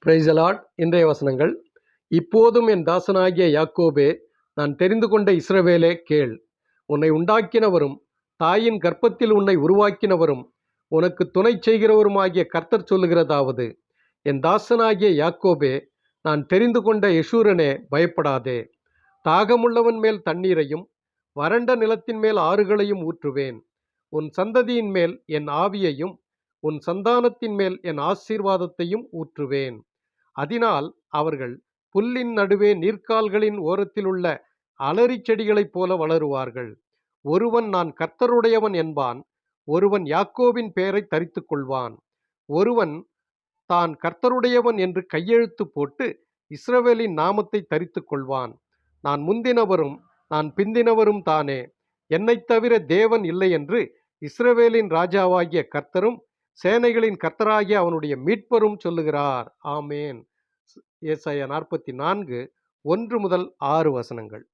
Praise the Lord. இன்றைய வசனங்கள். இப்போதும் என் தாசனாகிய யாக்கோபே, நான் தெரிந்து கொண்ட இஸ்ரவேலே கேள். உன்னை உண்டாக்கினவரும் தாயின் கர்ப்பத்தில் உன்னை உருவாக்கினவரும் உனக்கு துணை செய்கிறவருமாகிய கர்த்தர் சொல்லுகிறதாவது, என் தாசனாகிய யாக்கோபே, நான் தெரிந்து கொண்ட யெஷூரனே, பயப்படாதே. தாகமுள்ளவன் மேல் தண்ணீரையும் வறண்ட நிலத்தின் மேல் ஆறுகளையும் ஊற்றுவேன். உன் சந்ததியின் மேல் என் ஆவியையும் உன் சந்தானத்தின் மேல் என் ஆசீர்வாதத்தையும் ஊற்றுவேன். அதனால் அவர்கள் புல்லின் நடுவே நீர்க்கால்களின் ஓரத்திலுள்ள அலரி செடிகளைப் போல வளருவார்கள். ஒருவன் நான் கர்த்தருடையவன் என்பான். ஒருவன் யாக்கோபின் பெயரை தரித்து கொள்வான். ஒருவன் தான் கர்த்தருடையவன் என்று கையெழுத்து போட்டு இஸ்ரவேலின் நாமத்தை தரித்து கொள்வான். நான் முந்தினவரும் நான் பிந்தினவரும் தானே, என்னைத் தவிர தேவன் இல்லை என்று இஸ்ரவேலின் ராஜாவாகிய கர்த்தரும் சேனைகளின் கர்த்தராகிய அவனுடைய மீட்பரும் சொல்லுகிறார். ஆமேன். ஏசாயா 44 1 முதல் 6 வசனங்கள்.